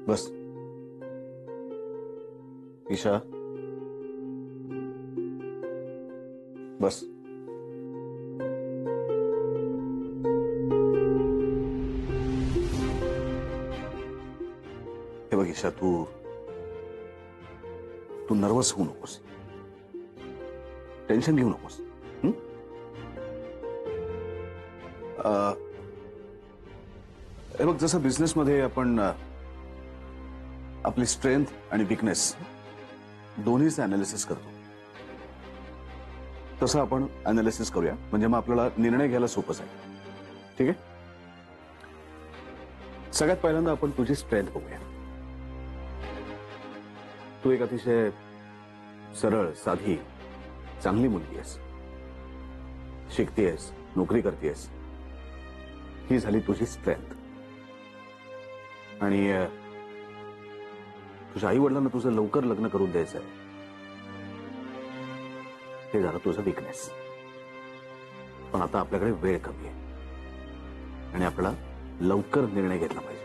बस ईशा, बस. हे बघ ईशा, तू नर्वस होऊ नकोस, टेन्शन घेऊ नकोस. हे बघ, जसं बिझनेसमध्ये आपण आपली स्ट्रेंथ आणि वीकनेस दोन्हीचं अनालिसिस करतो, तसं आपण अनालिसिस करूया. म्हणजे मग आपल्याला निर्णय घ्यायला सोपं जाईल. ठीक आहे? सगळ्यात पहिल्यांदा आपण तुझी स्ट्रेंथ बघूया. तू एक अतिशय सरळ, साधी, चांगली मुलगी आहेस. शिकतेस, नोकरी करतेस. ही झाली तुझी स्ट्रेंथ. आणि तुझ्या आई वडिलांना तुझं लवकर लग्न करून द्यायचं आहे, हे झालं तुझं वीकनेस. पण आता आपल्याकडे वेळ कमी आहे आणि आपल्याला लवकर निर्णय घेतला पाहिजे.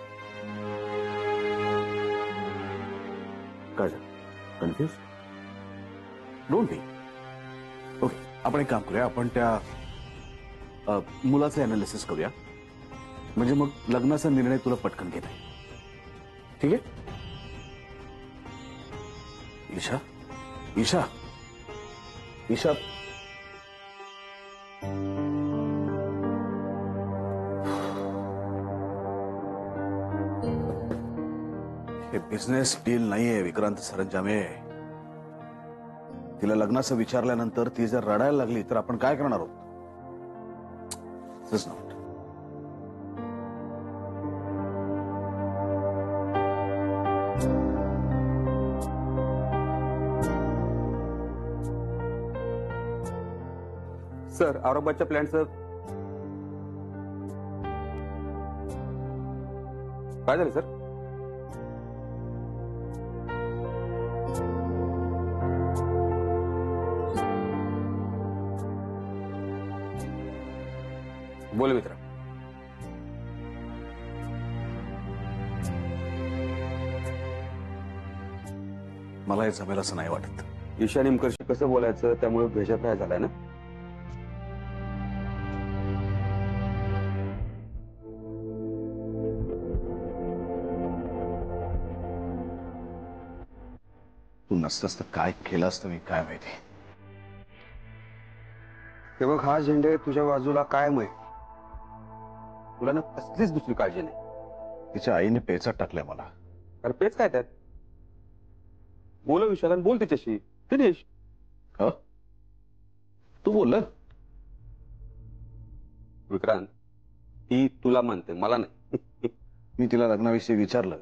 काय झालं? कन्फ्युज? Don't be. ओके, आपण एक काम करूया. आपण त्या मुलाचं अनालिसिस करूया. म्हणजे मग लग्नाचा निर्णय तुला पटकन घेता येईल. ठीक आहे? ईशा, ईशा, ईशा, हे बिझनेस डील नाहीये विक्रांत सरंजामे. तिला लग्नाचं विचारल्यानंतर ती जर रडायला लागली तर आपण काय करणार आहोत? सर, औरंगाबादच्या प्लॅनचं काय झालं सर? बोल मित्र. मला हे जमेल असं नाही वाटत. ईशा निमकरशी कसं बोलायचं त्यामुळे भेजाप्राय झालाय ना. तू नसतंस तर काय केलं असतं मी काय माहिती. हे बघ, हा झेंडे तुझ्या बाजूला कायम आहे. तुला ना कसलीच दुसरी काळजी नाही. तिच्या आईने पेचात टाकलाय मला. अरे पेच काय त्यात? बोल विशाला, बोल तिच्याशी. फिनिश. तू बोलला विक्रांत, ती तुला मानते, मला नाही. मी तिला लग्नाविषयी विचारलं,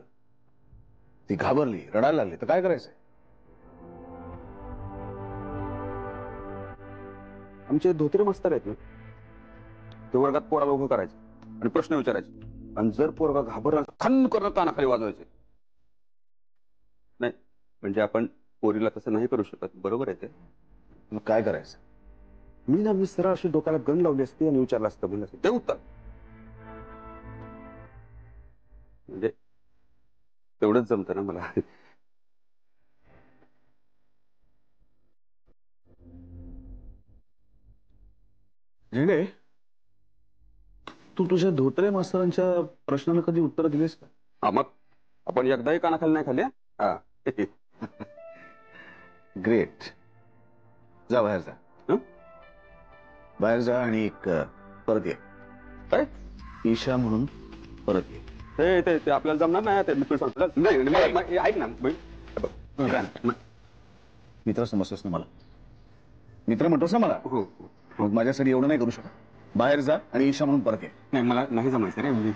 ती घाबरली, रडायला लागली, तर काय करायचंय? आमचे धोत्रे मास्तर आहेत ना, ते वर्गात पोराला उभं करायचे आणि प्रश्न विचारायचे. आणि जर पोरगा घाबरला खन करून कानाखाली वाजवायचे. नाही म्हणजे आपण पोरीला तसं नाही करू शकत. बरोबर आहे ते. मग काय करायचं? मी सरळ अशी डोक्याला गन लावली असती आणि विचारलं असतं, म्हणलं असतं ते उत्तर. म्हणजे तेवढंच जमतं ना मला. झेंडे, तू तुझ्या धोत्रे मास्तरांच्या प्रश्नाला कधी उत्तर दिलेस का? हा, मग आपण एकदाही कानाखाली नाही खाली. हा. ग्रेट. जा बाहेर जा. बाहेर जा आणि एक परत ये. काय? ईशा म्हणून परत ये. ते आपल्याला जमणार नाही. ते मित्र सांगतो. नाही ऐक ना. मित्र समजतोस ना मला? मित्र म्हणतोस ना मला? हो. मग माझ्यासाठी एवढं नाही करू शकत? बाहेर जा आणि ईशा म्हणून परत ये. नाही, मला नाही जमायचं रे. म्हणजे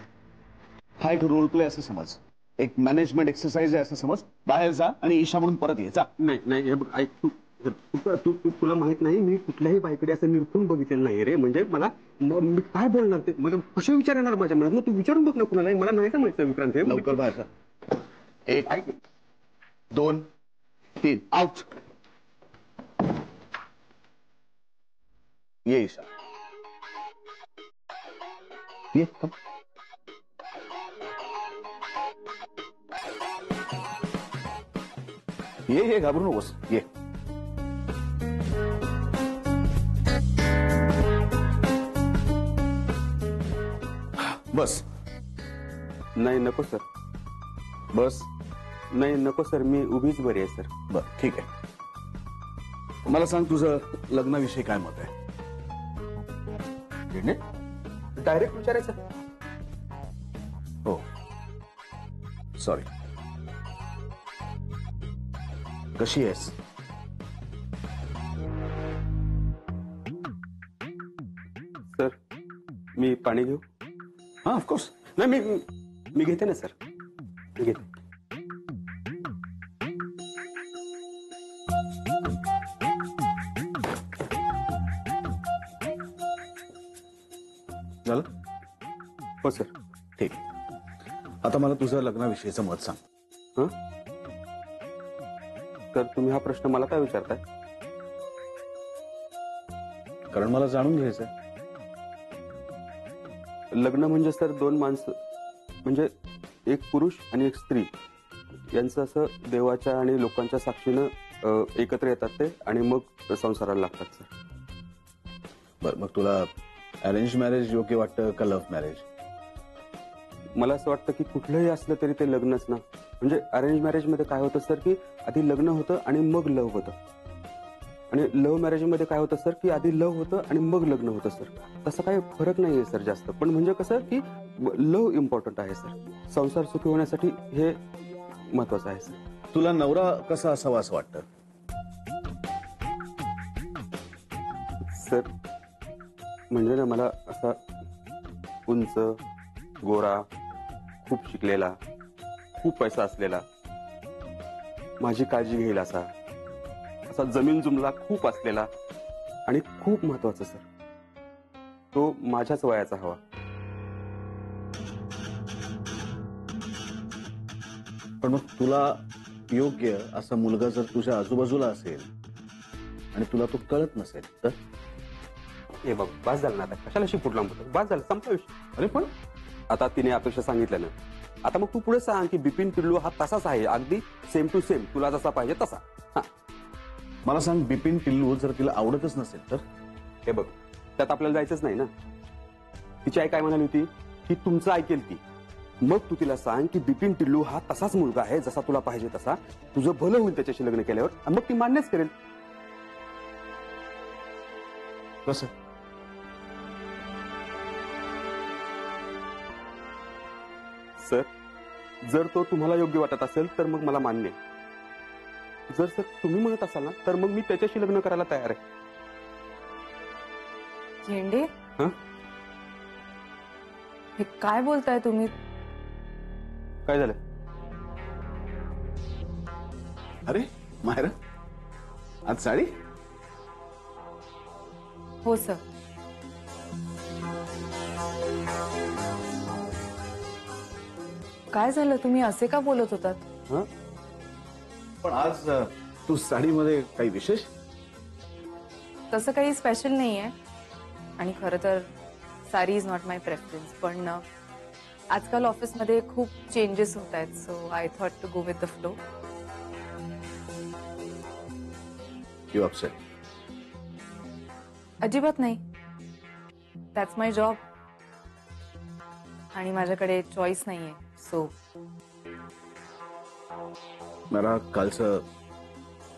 हा एक रोल प्ले असं समज, एक मॅनेजमेंट एक्सरसाइज आहे असं समज. बाहेर जा आणि ईशा म्हणून परत ये. जा. नाही हे बघ, ऐक तू. तुला माहित नाही, मी कुठल्याही बाईकडे असं निरखून बघितलेलं नाही रे. म्हणजे मला मी काय बोलणार ते, म्हणजे कसे विचार येणार माझ्या मनात? तू विचारून बघ ना कुणाला. मला नाही जमायचं विक्रांत. लवकर बाहेर जा. 1 2 3 आउट. ये ईशा, ये. ये घाबरू नकोस ये. बस. नाही नको सर. बस. नाही नको सर, मी उभीच बरी आहे सर. बर ठीक आहे. मला सांग तुझं लग्नाविषयी काय मत आहे. डायरेक्ट विचारायचं. हो सॉरी. कशी आहेस. सर मी पाणी घेऊ. हा ऑफकोर्स. नाही मी घेते ना सर, मी घेते. झालं. हो सर. ठीक. आता मला तुझं लग्नाविषयीचं मत सांग. हं? तर तुम्ही हा प्रश्न मला काय विचारताय. कारण मला जाणून घ्यायचंय. लग्न म्हणजे सर दोन माणसं, म्हणजे एक पुरुष आणि एक स्त्री यांचं असं देवाच्या आणि लोकांच्या साक्षीनं एकत्र येतात ते आणि मग संसाराला लागतात सर. बर मग तुला अरेंज मॅरेज योग्य वाटतं का लव्ह मॅरेज. मला असं वाटतं की कुठलंही असलं तरी ते लग्नच ना. म्हणजे अरेंज मॅरेज मध्ये काय होतं सर की आधी लग्न होतं आणि मग लव्ह होतं, आणि लव्ह मॅरेज मध्ये काय होतं सर की आधी लव्ह होतं आणि मग लग्न होतं सर. तसं काही फरक नाहीये सर जास्त, पण म्हणजे कसं की लव्ह इम्पॉर्टंट आहे सर. संसार सुखी होण्यासाठी हे महत्वाचं आहे सर. तुला नवरा कसा असावा असं वाटतं. सर म्हणजे ना मला असा उंच, गोरा, खूप शिकलेला, खूप पैसा असलेला, माझी काळजी घेईल असा, असा जमीन जुमला खूप असलेला, आणि खूप महत्वाचं सर तो माझ्याच वयाचा हवा. पण मग तुला योग्य असा मुलगा जर तुझ्या आजूबाजूला असेल आणि तुला तो कळत नसेल तर. हे बघ बास झालं ना आता, कशाला शिपूट लांबतो. बास झालं, संपला विषय. अरे पण आता तिने अपेक्षा सांगितलं ना, आता मग तू पुढे सांग की बिपिन पिल्लू हा तसाच आहे, अगदी सेम टू सेम, तुला जसा पाहिजे तसा. हा मला सांग बिपिन पिल्लू जर तिला आवडतच नसेल तर. हे बघ त्यात आपल्याला जायचंच नाही ना. तिची आई काय म्हणाली होती की तुमचं ऐकेल ती. मग तू तिला सांग की बिपिन टिल्लू हा तसाच मुलगा आहे जसा तुला पाहिजे तसा, तुझं भलं होईल त्याच्याशी लग्न केल्यावर, आणि मग ती मान्यच करेल. कसं. सर जर तो तुम्हाला योग्य वाटत असेल तर मग मला मान्य आहे. जर सर तुम्ही म्हणत असाल ना तर मग मी त्याच्याशी लग्न करायला तयार आहे. झेंडे हं? हे काय बोलताय तुम्ही. काय झालं. अरे मायरा आज साडी. हो सर. काय झालं, तुम्ही असे का बोलत होतात. हं? पण आज तू साडीमध्ये काही विशेष. तसं काही स्पेशल नाही आहे, आणि खरं तर sari is not my preference, पण आजकाल ऑफिसमध्ये खूप चेंजेस होत आहेत, so I thought to go with the flow. You upset. अजिबात नाही, दॅट्स माय जॉब, आणि माझ्याकडे चॉईस नाहीये. सो मला कालचं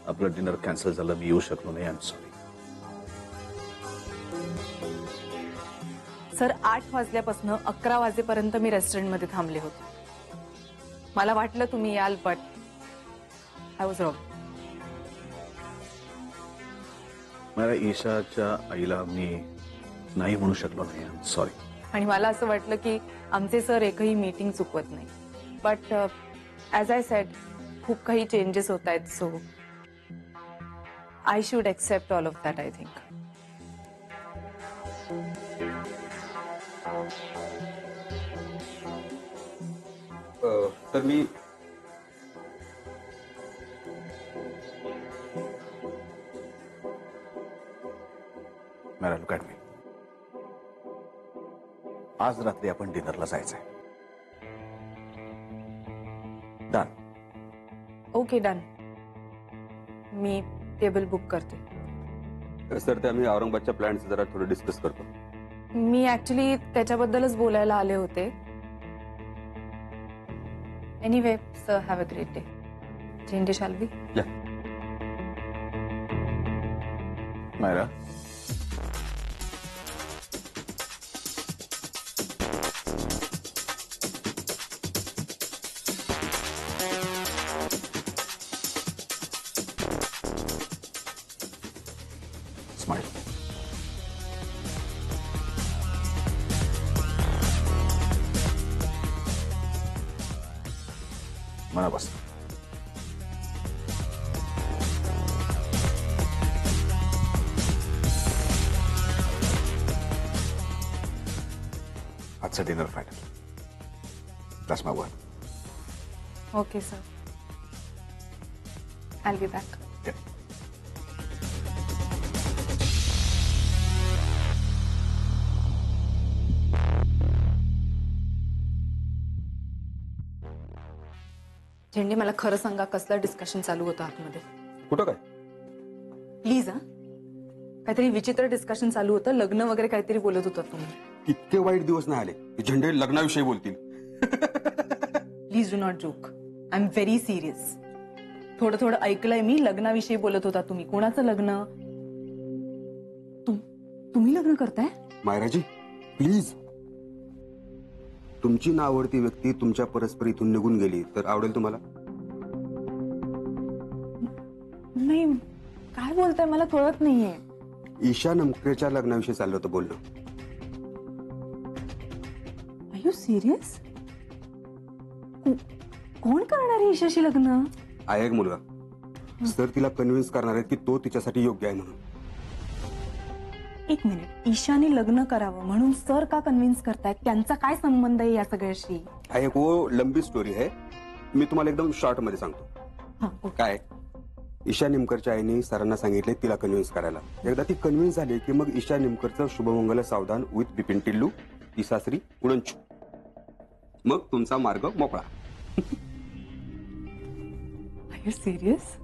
आपलं डिनर कॅन्सल झालं, मी येऊ शकलो नाही. I am sorry. सर 8 वाजल्यापासून 11 वाजेपर्यंत मी रेस्टॉरंटमध्ये थांबले होते. मला वाटलं तुम्ही याल, बट आय वॉज रॉंग. मला ईशाच्या आईला मी नाही म्हणू शकलो नाही. I am sorry. आणि मला असं वाटलं की आमचे सर एकही मीटिंग चुकवत नाही, बट ॲज आय सेड खूप काही चेंजेस होत आहेत, so I should accept all of that. I think तर मी मॅरा लुक ॲट मी. आज रात्री आपण डिनरला जायचंय. डन. Okay, done. मी टेबल बुक करते. सर ते आम्ही औरंगाबादच्या प्लॅनचं जरा थोडं डिस्कस करतो. मी ऍक्च्युली त्याच्याबद्दलच बोलायला आले होते. Anyway sir, have a great day. झेंडे शाल्वी. मायरा, स्माइल. मनापासून. आजचा dinner final. That's my word. Okay sir, I will be back. झेंडे, मला खरं सांगा, कसलं डिस्कशन चालू होतं आतमध्ये? कुठं काय? प्लीज. हा, काहीतरी विचित्र डिस्कशन चालू होतं. लग्न वगैरे काहीतरी बोलत होता तुम्ही. इतके वाईट दिवस नाही आले की झेंडे लग्नाविषयी बोलतील. Please do not joke. I am very serious. थोडं थोडं ऐकलंय मी. लग्नाविषयी बोलत होता तुम्ही. कोणाचं लग्न? तुम्ही लग्न करताय? मायराजी प्लीज. तुमची नावडती व्यक्ती तुमच्या परस्पर इथून निघून गेली तर आवडेल तुम्हाला? नाही, काय बोलताय? मला कळत नाहीये. ईशा नमक्रेच्या लग्नाविषयी चाललं होतं बोलणं. Are you serious? कोण करणार आहे ईशाशी लग्न? आहे एक मुलगा. सर तिला कन्व्हिन्स करणार आहेत की तो तिच्यासाठी योग्य आहे म्हणून. एक मिनिट, ईशाने लग्न करावं म्हणून सर का कन्व्हिन्स करतायत? त्यांचा काय संबंध आहे या सगळ्याशी? आहे एक वो लंबी स्टोरी आहे. मी तुम्हाला एकदम शॉर्ट मध्ये सांगतो. हा, ओके. काय, ईशा निमकरच्या आईने सरांना सांगितले तिला कन्व्हिन्स करायला. एकदा ती कन्व्हिन्स झाली की मग ईशा निमकरचं शुभमंगल सावधान विथ बिपिन टिल्लू, ती सासरी उडंचू. मग तुमचा मार्ग मोकळा. Are you serious?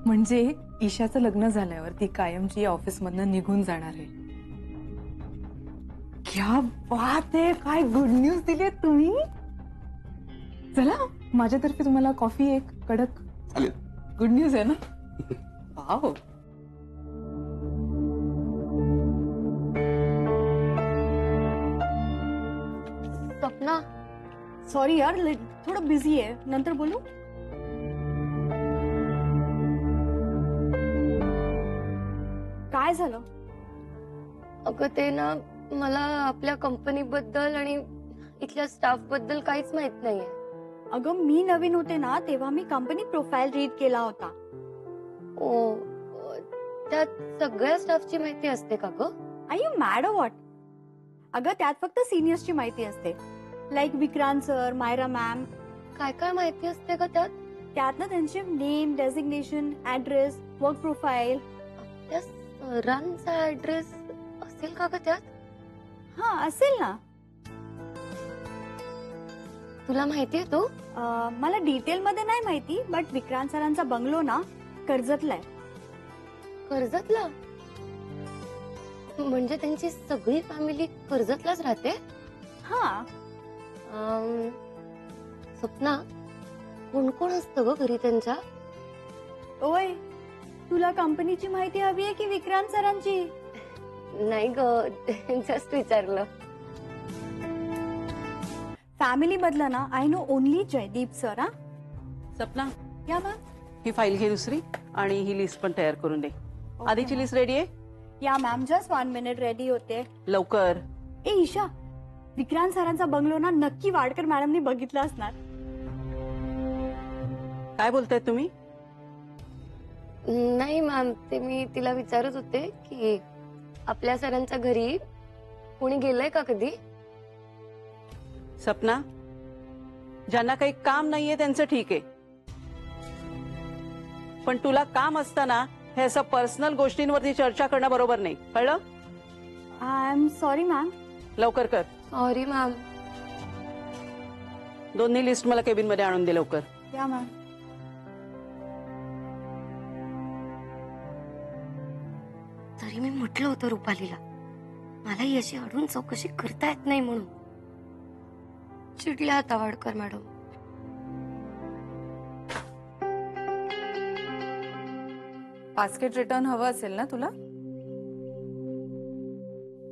म्हणजे ईशाचं लग्न झाल्यावर ती कायमची ऑफिसमधनं निघून जाणार आहे. क्या बात आहे! काय गुड न्यूज दिली तुम्ही. चला, माझ्यातर्फे तुम्हाला कॉफी एक कडक. चालेल. गुड न्यूज आहे ना? वाव. सपना, सॉरी यार, थोडं बिझी आहे. नंतर बोलू. काय झालं? अगं ते ना, मला आपल्या कंपनी बद्दल आणि इथल्या स्टाफ बद्दल काहीच माहित नाहीये. अगं मी नवीन होते ना तेव्हा मी कंपनी प्रोफाईल रीड केला होता. ओ, त्यात सगळ्या स्टाफची माहिती असते का ग? Are you mad what? अगं त्यात फक्त सिनियर्सची माहिती असते. Like Vikrant sir, Myra ma'am. काय काय माहिती असते का त्यात? त्यात ना त्यांचे name, designation, address, work profile. त्या सरांचा ऍड्रेस असेल का ग त्यात? हा, असेल ना. तुला माहितीये तो? मला डिटेल मध्ये नाही माहिती, बट विक्रांत सरांचा बंगलो ना कर्जतला आहे. कर्जतला? म्हणजे त्यांची सगळी फॅमिली कर्जतलाच राहते? हा. सपना, कोण कोण असतं ग घरी त्यांच्या? ओय, तुला कंपनीची माहिती हवी आहे की विक्रांत सरांची? नाही ग, जस्ट विचारलं. फॅमिली मधलं ना I know only Jaydeep sir. हा, सपना, या मॅम. ही फाईल घे दुसरी आणि ही लिस्ट पण तयार करून दे. आधीची लिस्ट रेडी आहे? या मॅम, जस्ट 1 मिनिट रेडी होते. लवकर. ए ईशा, विक्रांत सरांचा बंगलो ना नक्की वाडकर मॅडमनी बघितला असणार. काय बोलताय तुम्ही? नाही मॅम, ते मी तिला विचारत होते की आपल्या सरांच्या घरी कोणी गेलंय का कधी? सपना, ज्यांना काही काम नाहीये त्यांचं ठीक आहे, पण तुला काम असताना हे असं पर्सनल गोष्टींवरती चर्चा करणं बरोबर नाही, कळलं? I am sorry ma'am. लवकर कर. Sorry ma'am. दोन्ही लिस्ट मला केबिन मध्ये आणून दे लवकर. या मॅम. म्हटलं होतं रुपालीला मलाही अशी अडून चौकशी करता येत नाही म्हणून. चिडल्या आता वाडकर मॅडम. बास्केट रिटर्न हवं असेल ना तुला?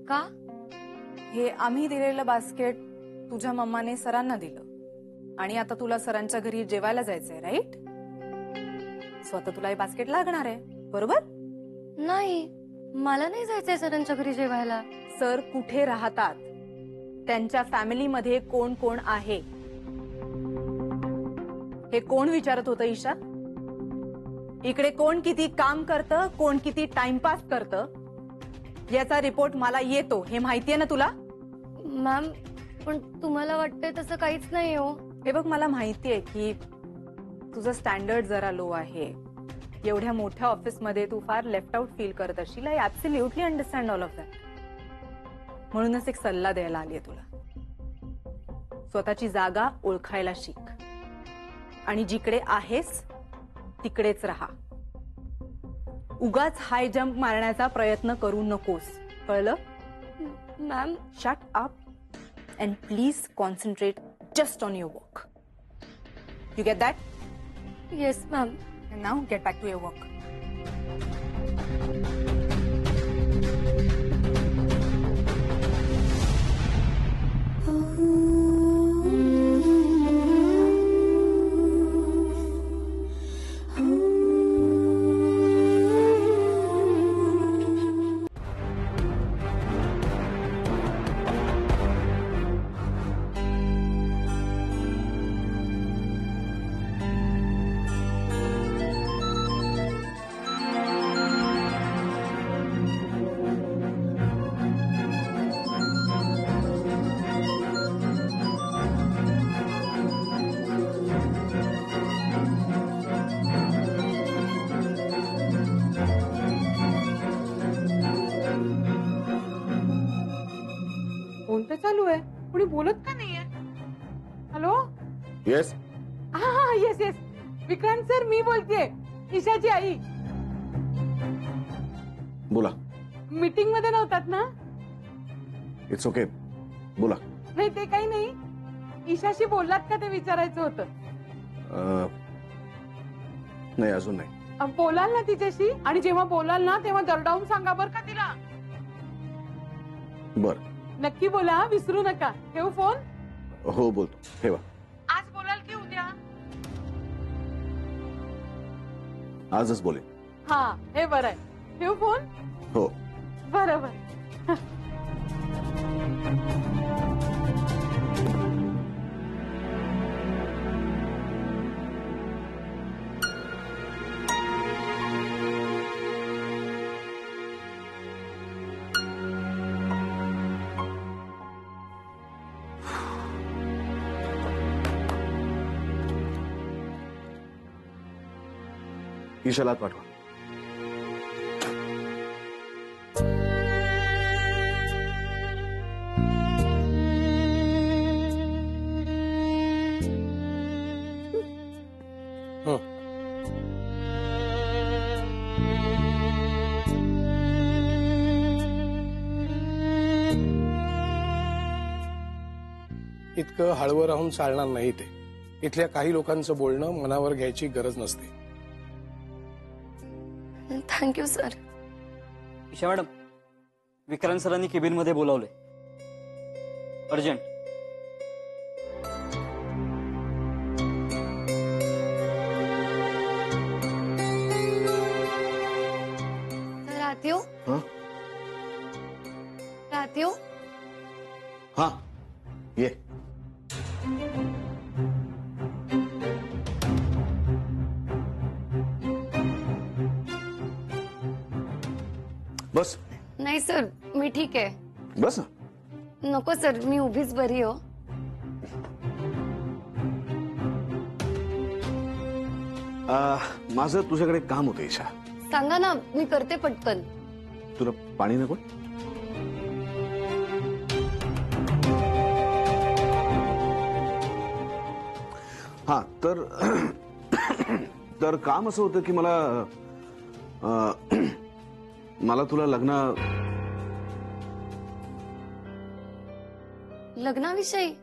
का? हे आम्ही दिलेलं बास्केट तुझ्या मम्माने सरांना दिलं आणि आता तुला सरांच्या घरी जेवायला जायचंय, राईट? सो आता तुला हे बास्केट लागणार आहे, बरोबर? नाही, मला नाही जायचंय सरांच्या घरी जेवायला. सर कुठे राहतात, त्यांच्या फॅमिलीमध्ये कोण कोण आहे हे कोण विचारत होतं ईशा? इकडे कोण किती काम करतं, कोण किती टाइमपास करतं याचा रिपोर्ट मला येतो, हे माहितीये ना तुला? मॅम, पण तुम्हाला वाटतंय तसं काहीच नाही हो. हे बघ, मला माहितीये की तुझं स्टँडर्ड जरा लो आहे. एवढ्या मोठ्या ऑफिसमध्ये तू फार लेफ्ट आउट फील करत असशील. I absolutely understand all of that. म्हणूनच एक सल्ला द्यायला आलीये तुला. स्वतःची जागा ओळखायला शिक आणि जिकडे आहेस तिकडेच राहा. उगाच हाय जंप मारण्याचा प्रयत्न करू नकोस, कळलं? Ma'am, shut up and please concentrate just on your work. You get that? Yes ma'am. And now get back to your work. Phone तर चालू आहे, कुणी बोलत का नाहीये? हॅलो? येस. हा येस येस, विक्रांत सर, मी बोलतेय, ईशाची आई. बोला. मीटिंग मध्ये नव्हतात ना? इट्स ओके, बोला. नाही, ते काही नाही. ईशाशी बोललात का ते विचारायचं होतं. नाही, अजून नाही. बोलाल ना तिच्याशी, आणि जेव्हा बोलाल ना तेव्हा दरडावून सांगा बर का तिला. बर. नक्की बोला, विसरू नका. ठेवू फोन? हो, बोलतो. ठेवा. आज बोलाल की उद्या? आजच बोले. हा, हे बरं आहे. ठेवू फोन? हो. बरोबर. ईशाला आत पाठवा. इतकं हळवं राहून चालणार नाही ते. इथल्या काही लोकांचं बोलणं मनावर घ्यायची गरज नसते. Thank you sir. Isha madam, Vikrant सरांनी केबिन मध्ये बोलावलंय, अर्जंट. रात येऊ? हं? रात येऊ? हा, ये. बस. नाही सर, मी ठीक आहे. बस. नको सर, मी उभीच बरी हो. माझं तुझ्याकडे काम होतं ईशा. सांगा ना, मी करते पटकन. तुला पाणी नको? हा, तर काम असं होतं की मला मला तुला लग्नाविषयी